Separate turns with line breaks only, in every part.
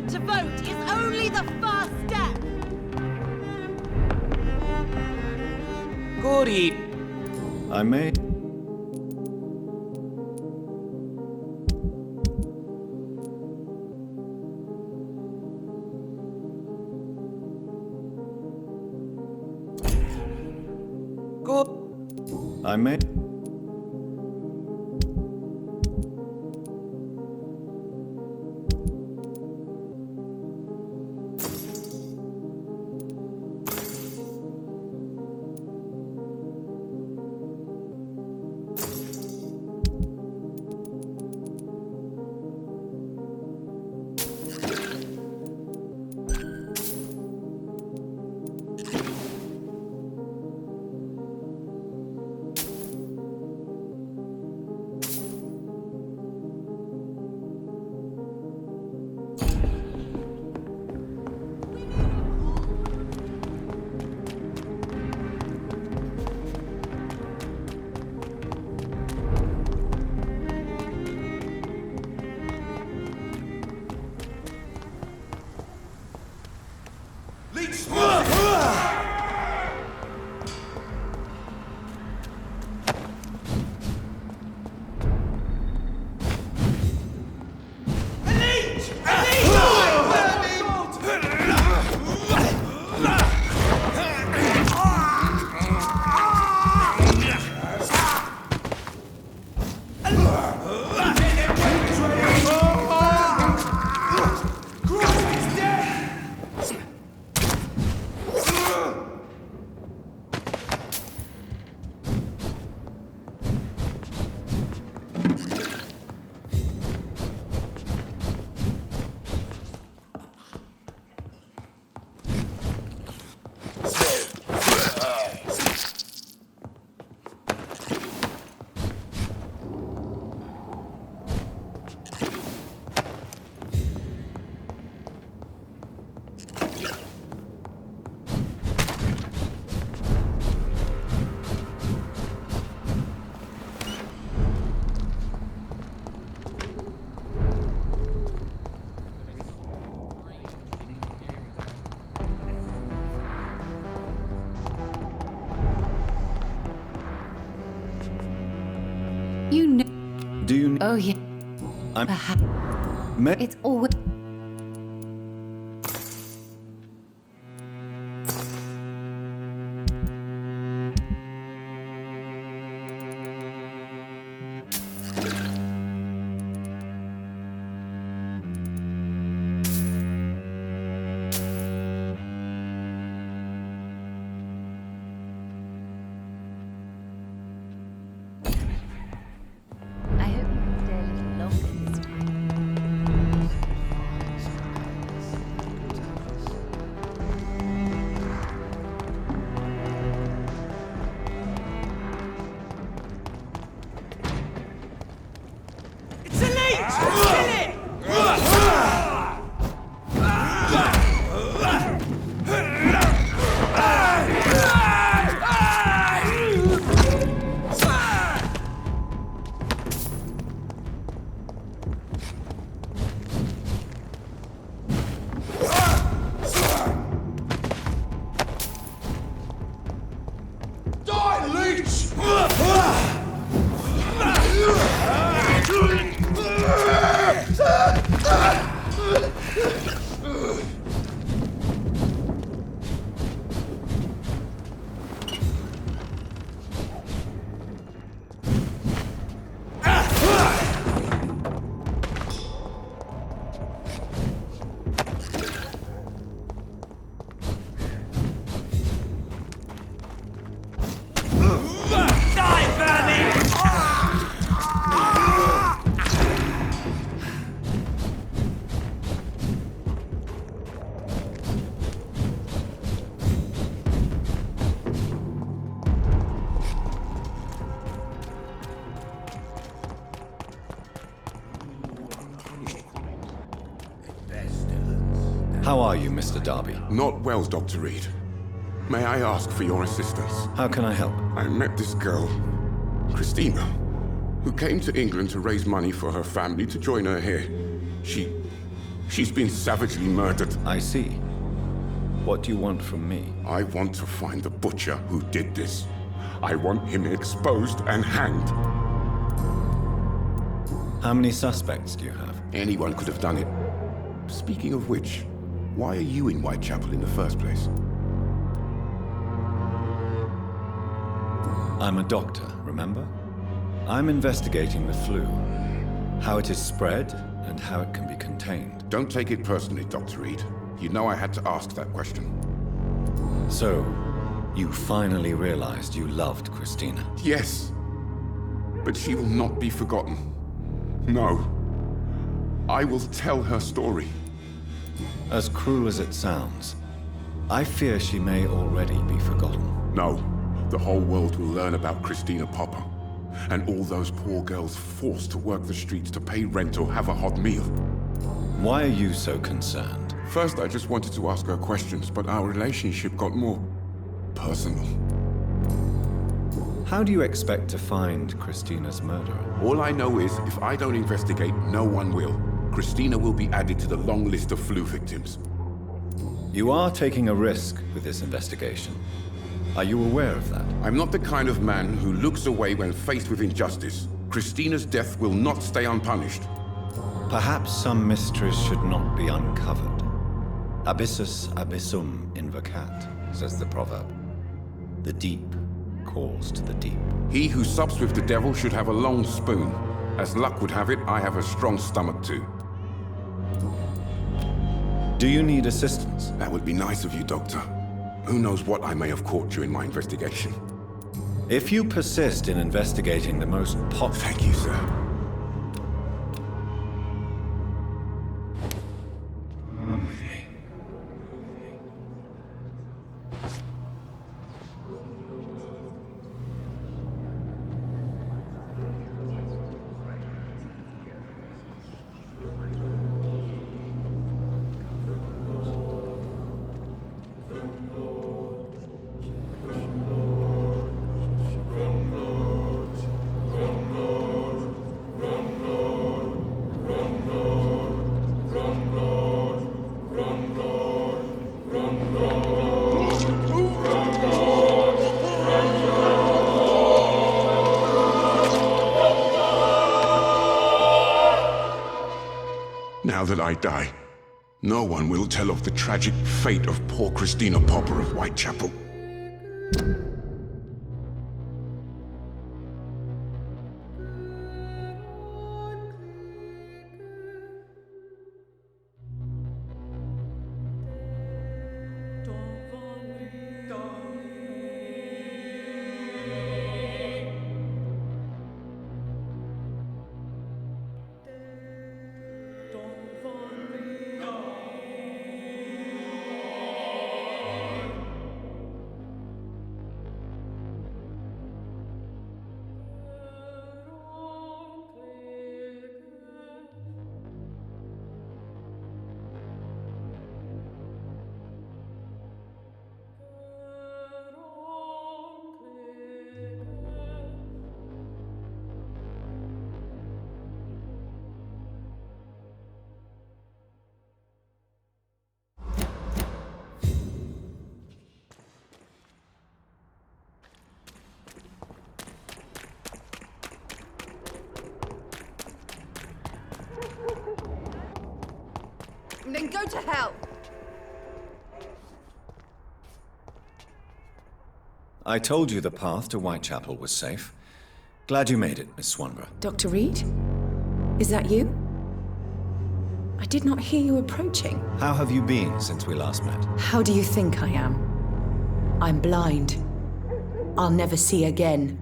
to vote is only the first step.
Good evening.
I may...
Good.
I may...
You know.
Do you...
Oh, yeah.
I'm...
Perhaps.
May...
It's always. I hope you can stay a little longer this time.
It's elite! Kill it! Die, leech! Die, Bernie!
How are you, Mr. Darby?
Not well, Dr. Reed. May I ask for your assistance?
How can I help?
I met this girl, Christina, who came to England to raise money for her family to join her here. She She's been savagely murdered.
I see. What do you want from me?
I want to find the butcher who did this. I want him exposed and hanged.
How many suspects do you have?
Anyone could have done it. Speaking of which, why are you in Whitechapel in the first place?
I'm a doctor, remember? I'm investigating the flu. How it is spread, and how it can be contained.
Don't take it personally, Dr. Reed. You know I had to ask that question.
So, you finally realized you loved Christina.
Yes. But she will not be forgotten. No. I will tell her story.
As cruel as it sounds, I fear she may already be forgotten.
No. The whole world will learn about Christina Popper. And all those poor girls forced to work the streets to pay rent or have a hot meal.
Why are you so concerned?
First, I just wanted to ask her questions, but our relationship got more personal.
How do you expect to find Christina's murderer?
All I know is, if I don't investigate, no one will. Christina will be added to the long list of flu victims.
You are taking a risk with this investigation. Are you aware of that?
I'm not the kind of man who looks away when faced with injustice. Christina's death will not stay unpunished.
Perhaps some mysteries should not be uncovered. Abyssus abyssum invocat, says the proverb. The deep calls to the deep.
He who sups with the devil should have a long spoon. As luck would have it, I have a strong stomach too.
Do you need assistance?
That would be nice of you, Doctor. Who knows what I may have caught during my investigation.
If you persist in investigating the most
Thank you, sir. Now that I die, no one will tell of the tragic fate of poor Christina Popper of Whitechapel.
Then go to hell!
I told you the path to Whitechapel was safe. Glad you made it, Miss Swanborough.
Dr. Reed? Is that you? I did not hear you approaching.
How have you been since we last met?
How do you think I am? I'm blind. I'll never see again.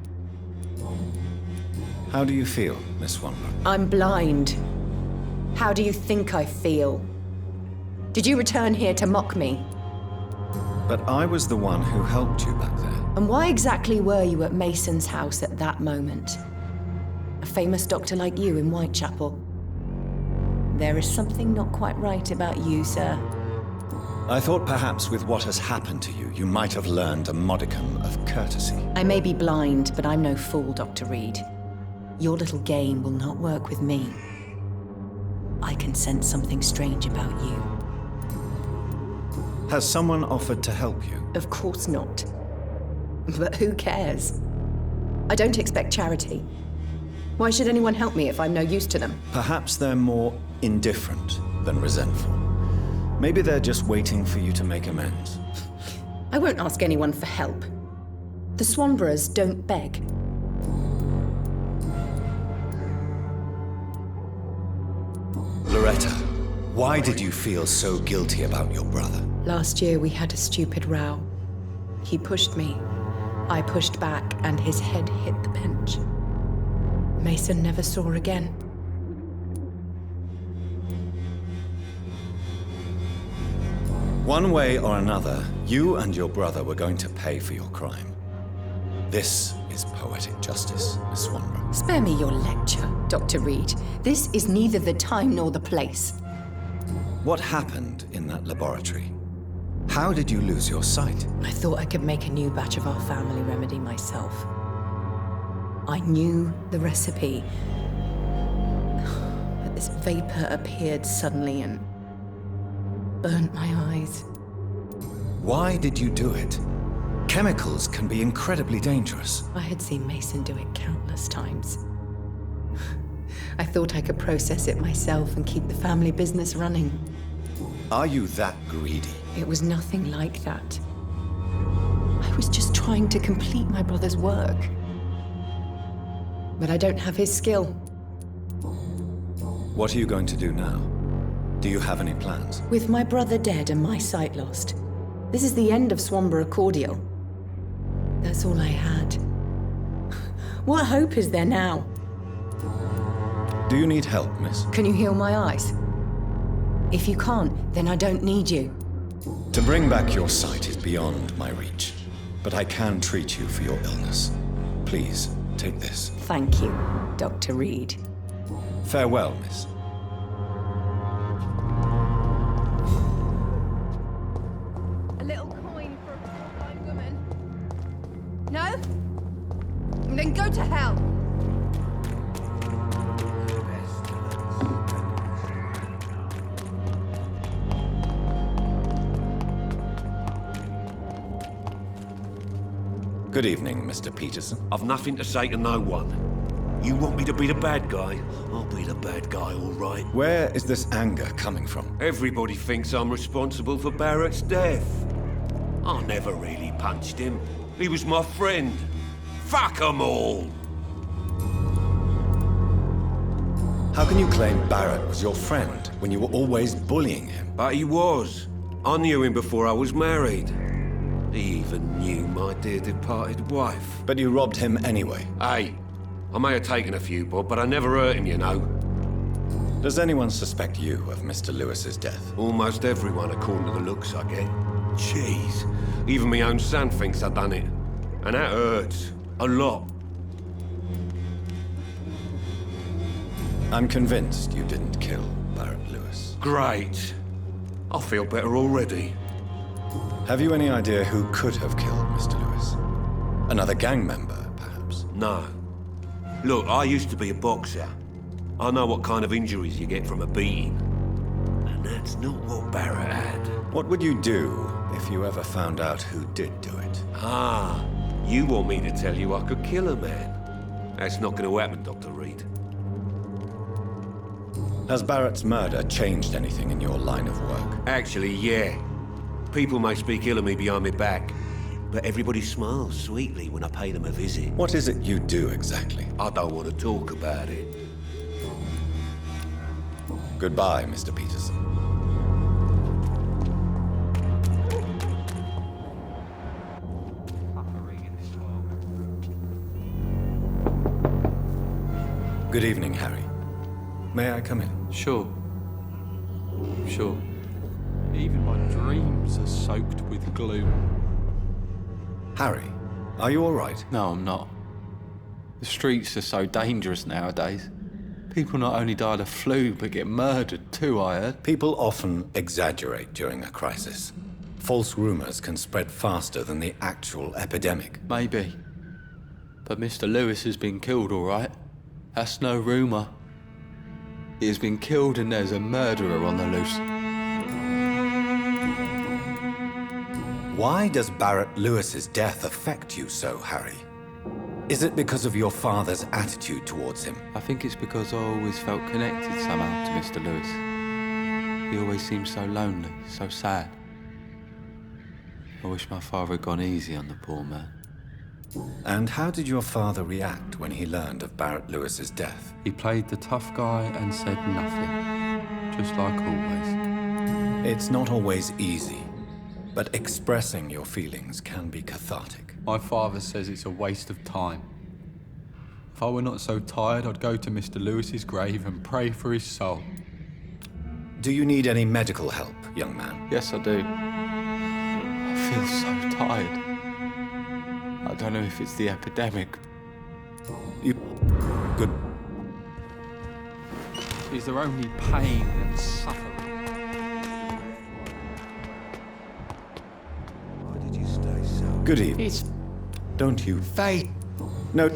How do you feel, Miss Swanborough?
I'm blind. How do you think I feel? Did you return here to mock me?
But I was the one who helped you back there.
And why exactly were you at Mason's house at that moment? A famous doctor like you in Whitechapel. There is something not quite right about you, sir.
I thought perhaps with what has happened to you, you might have learned a modicum of courtesy.
I may be blind, but I'm no fool, Dr. Reed. Your little game will not work with me. I can sense something strange about you.
Has someone offered to help you?
Of course not. But who cares? I don't expect charity. Why should anyone help me if I'm no use to them?
Perhaps they're more indifferent than resentful. Maybe they're just waiting for you to make amends.
I won't ask anyone for help. The Swanborers don't beg.
Loretta, why did you feel so guilty about your brother?
Last year we had a stupid row. He pushed me. I pushed back and his head hit the bench. Mason never saw again.
One way or another, you and your brother were going to pay for your crime. This is poetic justice, Miss Swanborough.
Spare me your lecture, Dr. Reed. This is neither the time nor the place.
What happened in that laboratory? How did you lose your sight?
I thought I could make a new batch of our family remedy myself. I knew the recipe. But this vapor appeared suddenly and burnt my eyes.
Why did you do it? Chemicals can be incredibly dangerous.
I had seen Mason do it countless times. I thought I could process it myself and keep the family business running.
Are you that greedy?
It was nothing like that. I was just trying to complete my brother's work. But I don't have his skill.
What are you going to do now? Do you have any plans?
With my brother dead and my sight lost, this is the end of Swanborough Cordial. That's all I had. What hope is there now?
Do you need help, miss?
Can you heal my eyes? If you can't, then I don't need you.
To bring back your sight is beyond my reach, but I can treat you for your illness. Please, take this.
Thank you, Dr. Reed.
Farewell, miss.
A little coin for a poor blind woman. No? Then go to hell.
Good evening, Mr. Peterson.
I've nothing to say to no one. You want me to be the bad guy? I'll be the bad guy, all right.
Where is this anger coming from?
Everybody thinks I'm responsible for Barrett's death. I never really punched him. He was my friend. Fuck 'em all!
How can you claim Barrett was your friend when you were always bullying him?
But he was. I knew him before I was married. He even knew my dear departed wife.
But you robbed him anyway.
Hey, I may have taken a few, Bob, but I never hurt him, you know.
Does anyone suspect you of Mr. Lewis's death?
Almost everyone, according to the looks I get. Jeez, even my own son thinks I done it. And that hurts. A lot.
I'm convinced you didn't kill Barrett Lewis.
Great. I feel better already.
Have you any idea who could have killed Mr. Lewis? Another gang member, perhaps?
No. Look, I used to be a boxer. I know what kind of injuries you get from a beating. And that's not what Barrett had.
What would you do if you ever found out who did do it?
Ah, you want me to tell you I could kill a man? That's not going to happen, Dr. Reed.
Has Barrett's murder changed anything in your line of work?
Actually, yeah. People may speak ill of me behind my back, but everybody smiles sweetly when I pay them a visit.
What is it you do exactly?
I don't want to talk about it.
Goodbye, Mr. Peterson. Good evening, Harry. May I come in?
Sure. Sure. Even my dreams are soaked with gloom.
Harry, are you all right?
No, I'm not. The streets are so dangerous nowadays. People not only die of the flu, but get murdered too, I heard.
People often exaggerate during a crisis. False rumors can spread faster than the actual epidemic.
Maybe. But Mr. Lewis has been killed, all right? That's no rumor. He has been killed and there's a murderer on the loose.
Why does Barrett Lewis's death affect you so, Harry? Is it because of your father's attitude towards him?
I think it's because I always felt connected somehow to Mr. Lewis. He always seemed so lonely, so sad. I wish my father had gone easy on the poor man.
And how did your father react when he learned of Barrett Lewis's death?
He played the tough guy and said nothing, just like always.
It's not always easy, but expressing your feelings can be cathartic.
My father says it's a waste of time. If I were not so tired, I'd go to Mr. Lewis's grave and pray for his soul.
Do you need any medical help, young man?
Yes, I do. I feel so tired. I don't know if it's the epidemic.
Good.
Is there only pain and suffering?
Why did you stay so?
Good evening.
It's
Don't you?
fate.
No.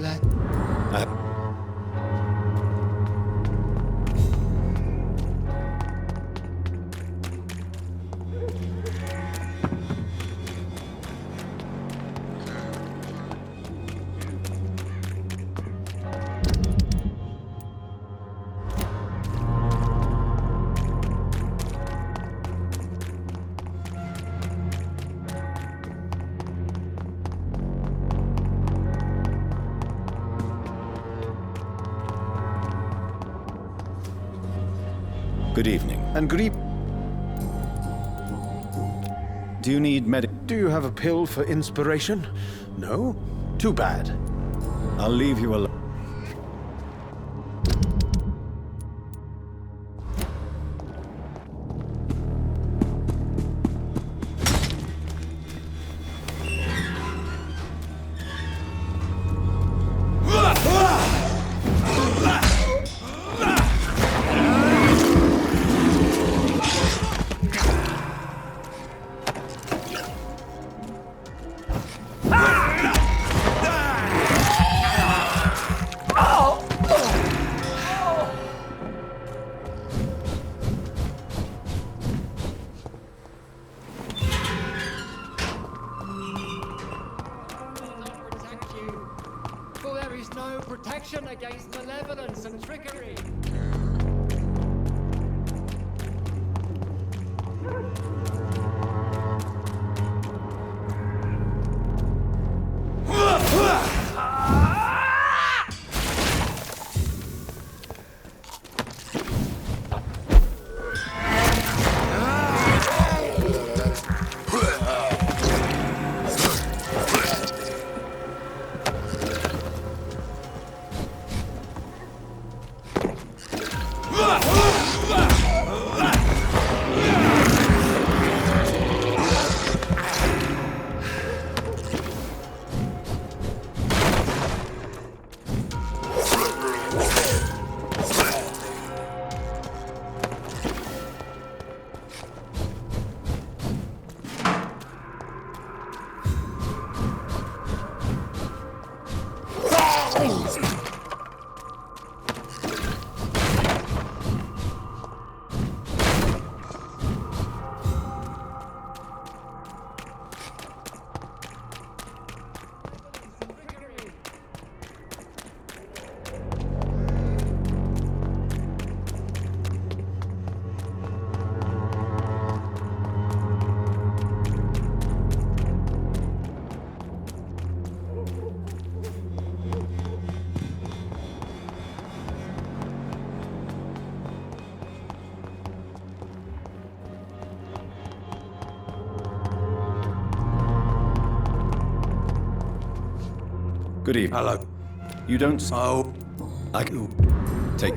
Good evening.
And good evening.
Do you need
Do you have a pill for inspiration? No? Too bad.
I'll leave you alone.
For there is no protection against malevolence and trickery.
Good evening.
Hello.
You don't.
Oh.
I can take.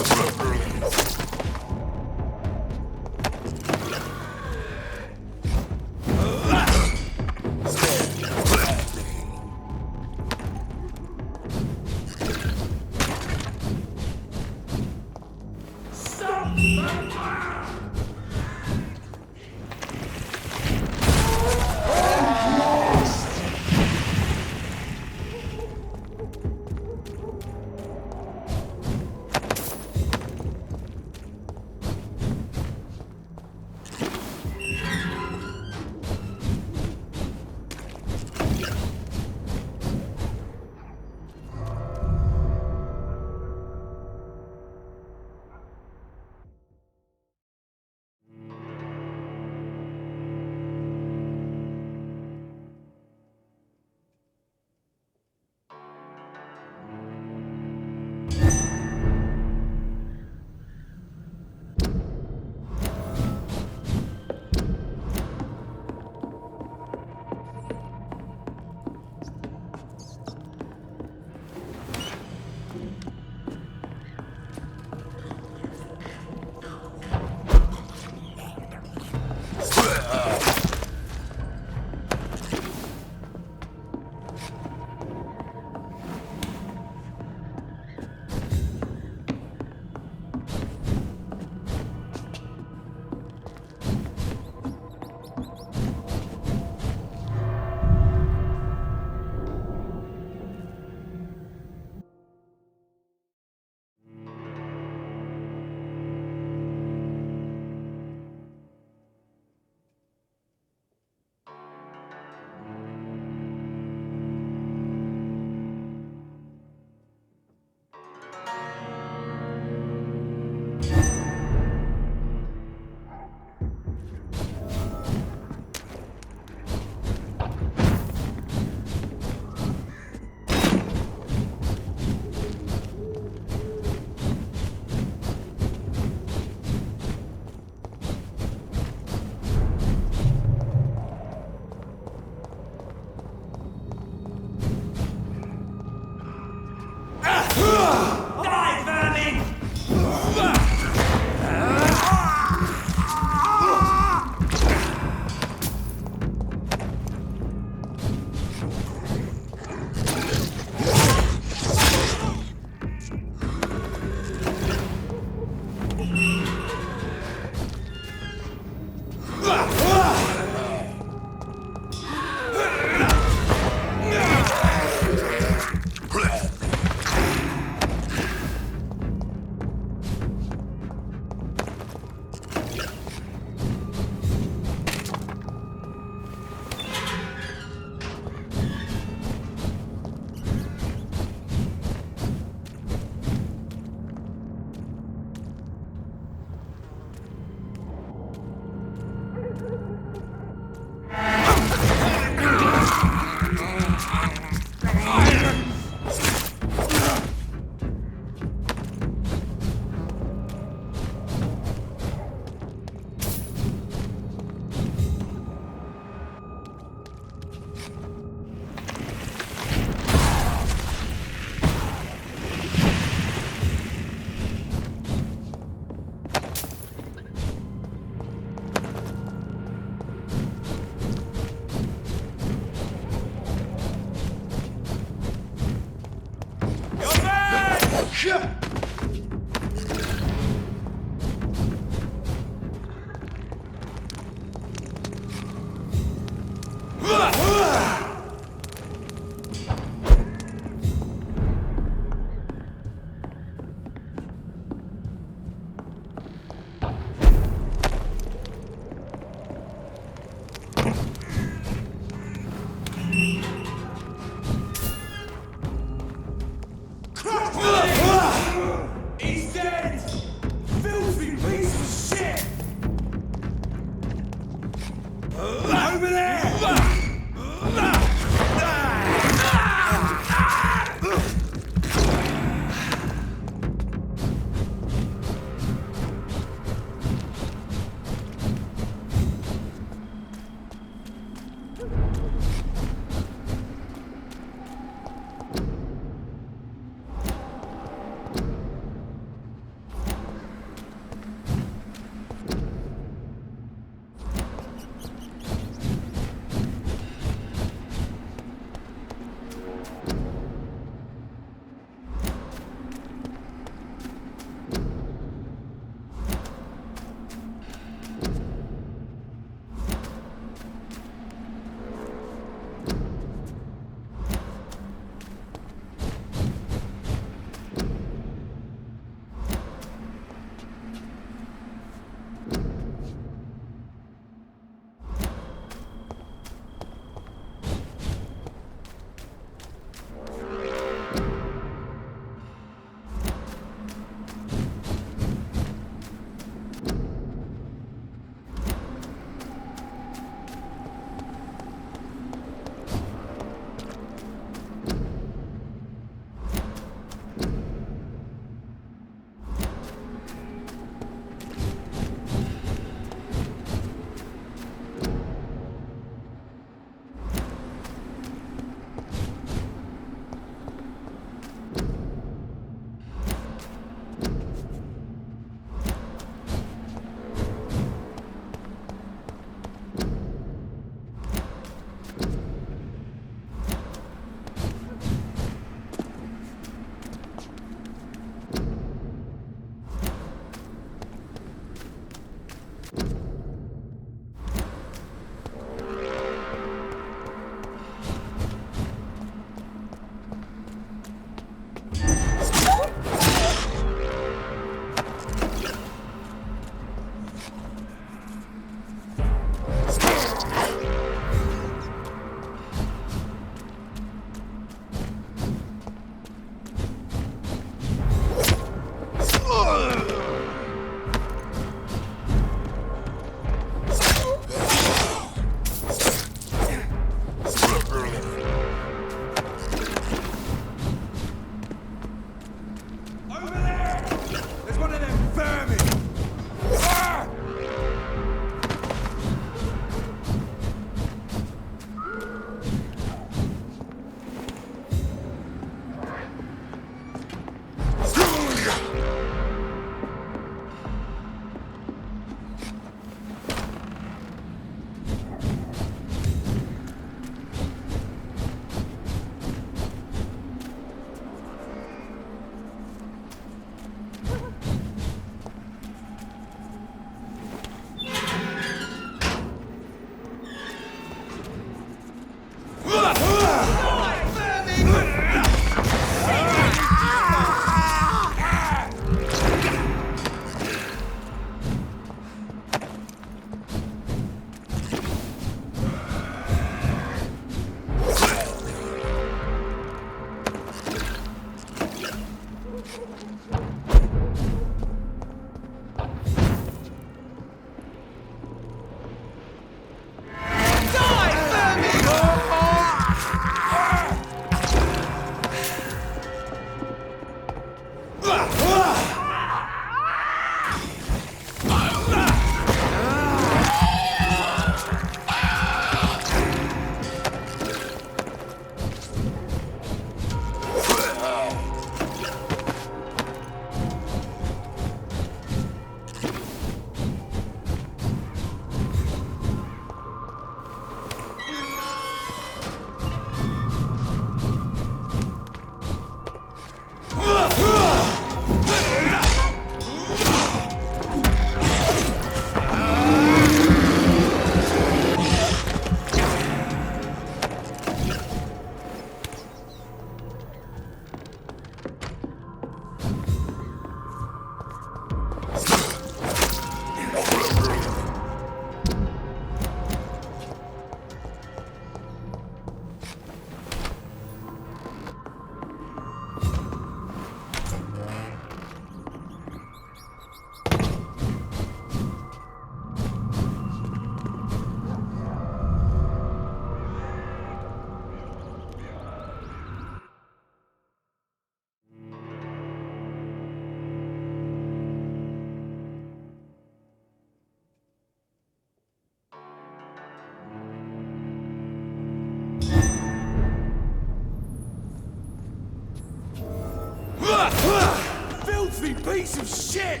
filthy piece of shit!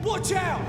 Watch out!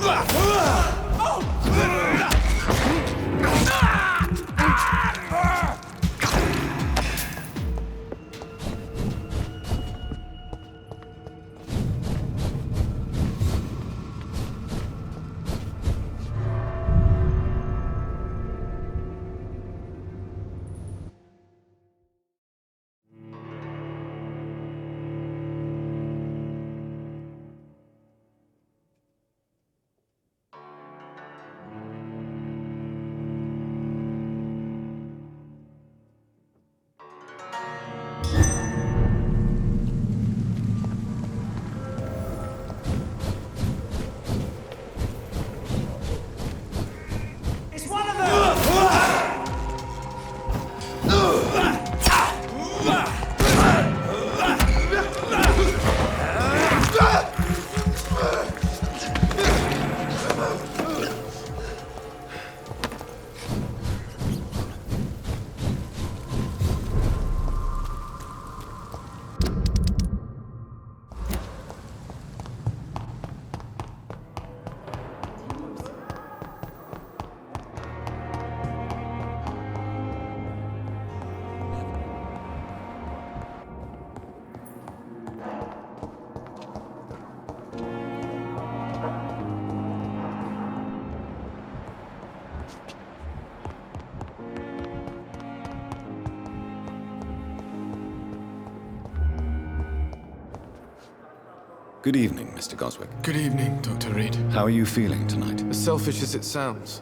Good evening, Mr. Goswick.
Good evening, Dr. Reed.
How are you feeling tonight?
As selfish as it sounds,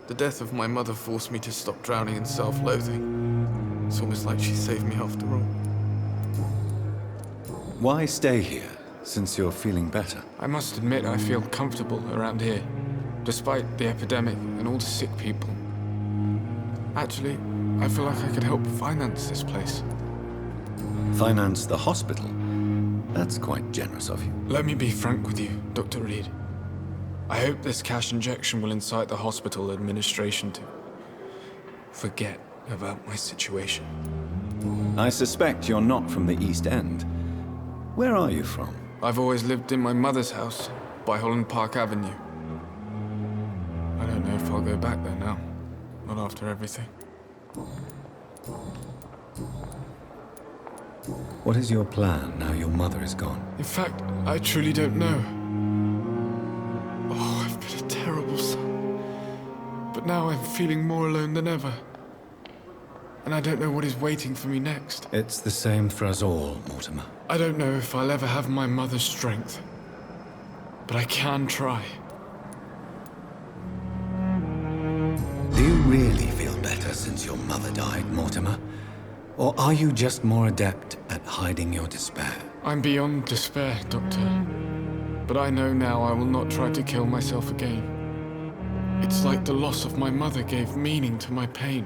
the death of my mother forced me to stop drowning in self-loathing. It's almost like she saved me after all.
Why stay here, since you're feeling better?
I must admit I feel comfortable around here, despite the epidemic and all the sick people. Actually, I feel like I could help finance this place.
Finance the hospital? That's quite generous of you.
Let me be frank with you, Dr. Reed. I hope this cash injection will incite the hospital administration to forget about my situation.
I suspect you're not from the East End. Where are you from?
I've always lived in my mother's house, by Holland Park Avenue. I don't know if I'll go back there now. Not after everything.
What is your plan now your mother is gone?
In fact, I truly don't know. Oh, I've been a terrible son. But now I'm feeling more alone than ever. And I don't know what is waiting for me next.
It's the same for us all, Mortimer.
I don't know if I'll ever have my mother's strength. But I can try.
Do you really feel better since your mother died, Mortimer? Or are you just more adept at hiding your despair?
I'm beyond despair, Doctor. But I know now I will not try to kill myself again. It's like the loss of my mother gave meaning to my pain.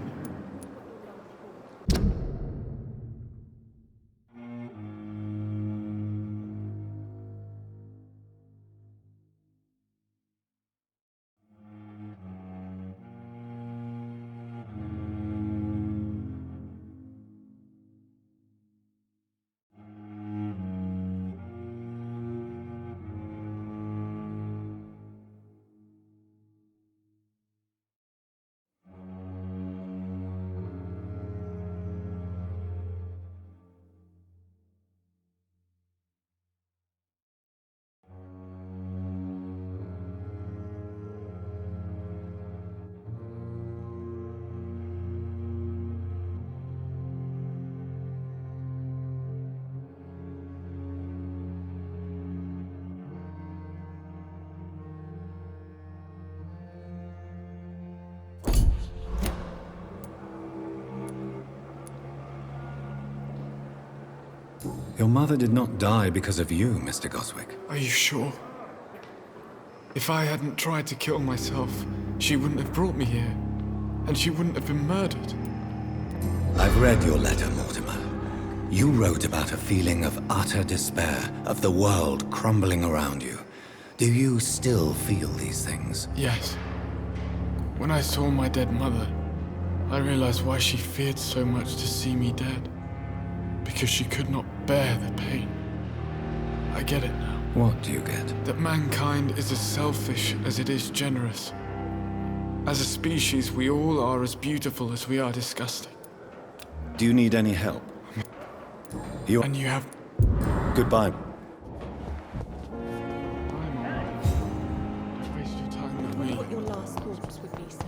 Your mother did not die because of you, Mr. Goswick.
Are you sure? If I hadn't tried to kill myself, she wouldn't have brought me here. And she wouldn't have been murdered.
I've read your letter, Mortimer. You wrote about a feeling of utter despair, of the world crumbling around you. Do you still feel these things?
Yes. When I saw my dead mother, I realized why she feared so much to see me dead. Because she could not bear the pain. I get it now.
What do you get?
That mankind is as selfish as it is generous. As a species, we all are as beautiful as we are disgusting.
Do you need any help?
And you have...
Goodbye.
Don't waste your time with me.
What your last thoughts would be, sir.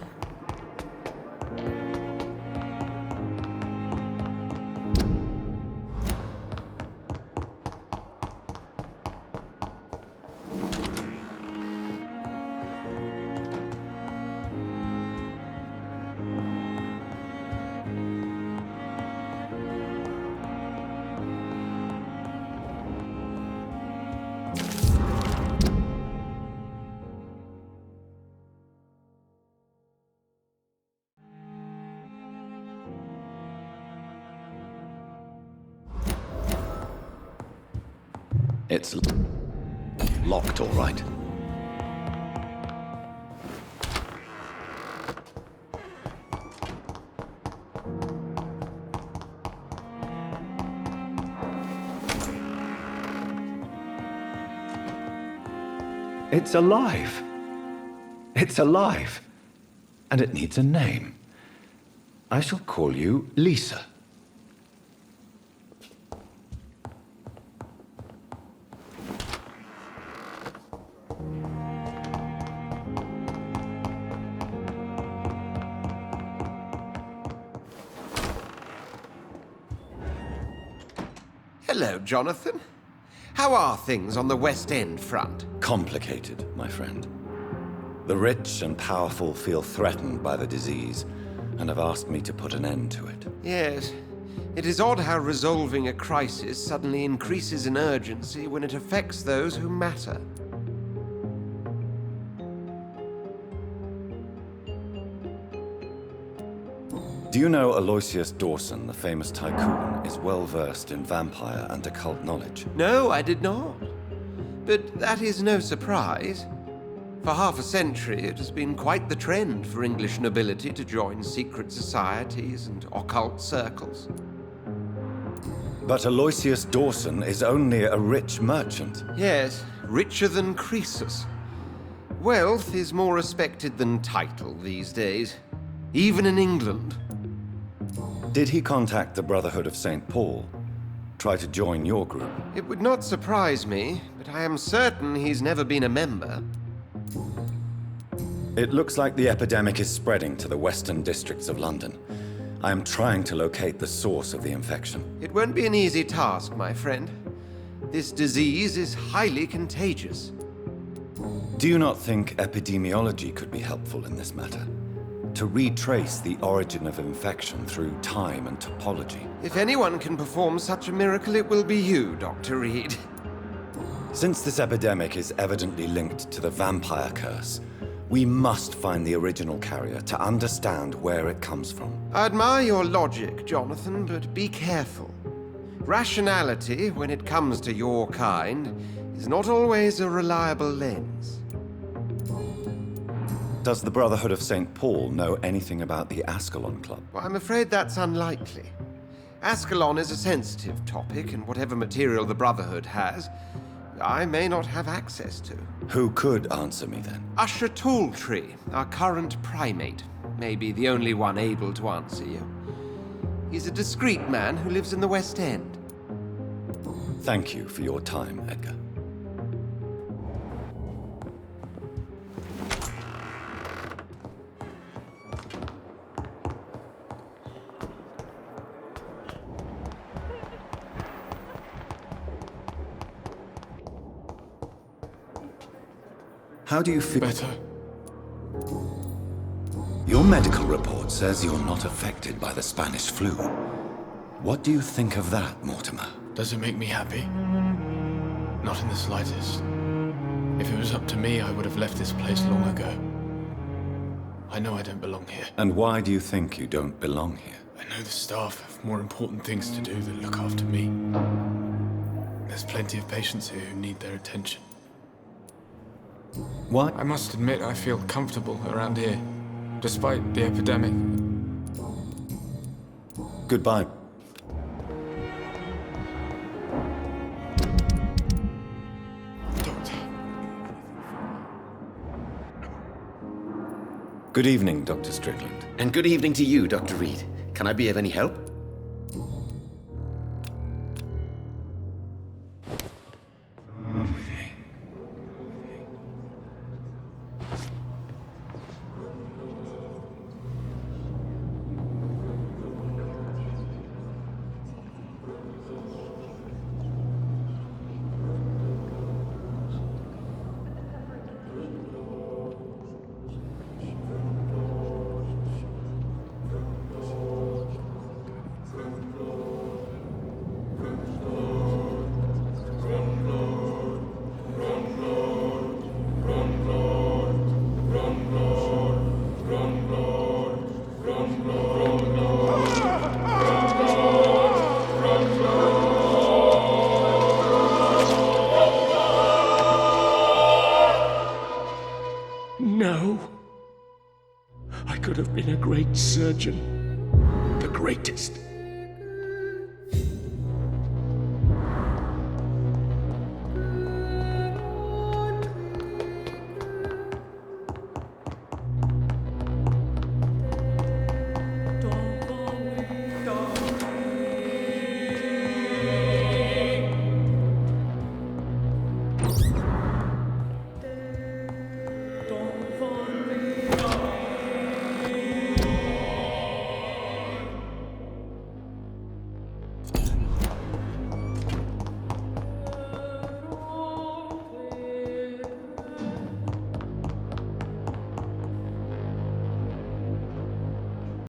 It's locked, all right. It's alive. It's alive. And it needs a name. I shall call you Lisa.
Hello, Jonathan. How are things on the West End front?
Complicated, my friend. The rich and powerful feel threatened by the disease and have asked me to put an end to it.
Yes. It is odd how resolving a crisis suddenly increases in urgency when it affects those who matter.
Do you know Aloysius Dawson, the famous tycoon, is well versed in vampire and occult knowledge?
No, I did not. But that is no surprise. For half a century, it has been quite the trend for English nobility to join secret societies and occult circles.
But Aloysius Dawson is only a rich merchant.
Yes, richer than Croesus. Wealth is more respected than title these days, even in England.
Did he contact the Brotherhood of St. Paul? Try to join your group?
It would not surprise me, but I am certain he's never been a member.
It looks like the epidemic is spreading to the western districts of London. I am trying to locate the source of the infection.
It won't be an easy task, my friend. This disease is highly contagious.
Do you not think epidemiology could be helpful in this matter? To retrace the origin of infection through time and topology.
If anyone can perform such a miracle, it will be you, Dr. Reed.
Since this epidemic is evidently linked to the vampire curse, we must find the original carrier to understand where it comes from.
I admire your logic, Jonathan, but be careful. Rationality, when it comes to your kind, is not always a reliable lens.
Does the Brotherhood of St. Paul know anything about the Ascalon Club?
Well, I'm afraid that's unlikely. Ascalon is a sensitive topic, and whatever material the Brotherhood has, I may not have access to.
Who could answer me then?
Usher Talltree, our current primate, may be the only one able to answer you. He's a discreet man who lives in the West End.
Thank you for your time, Edgar. How do you feel?
Better.
Your medical report says you're not affected by the Spanish flu. What do you think of that, Mortimer?
Does it make me happy? Not in the slightest. If it was up to me, I would have left this place long ago. I know I don't belong here.
And why do you think you don't belong here?
I know the staff have more important things to do than look after me. There's plenty of patients here who need their attention.
What?
I must admit I feel comfortable around here, despite the epidemic.
Goodbye.
Doctor.
Good evening, Dr. Strickland.
And good evening to you, Dr. Reed. Can I be of any help?
No. I could have been a great surgeon. The greatest.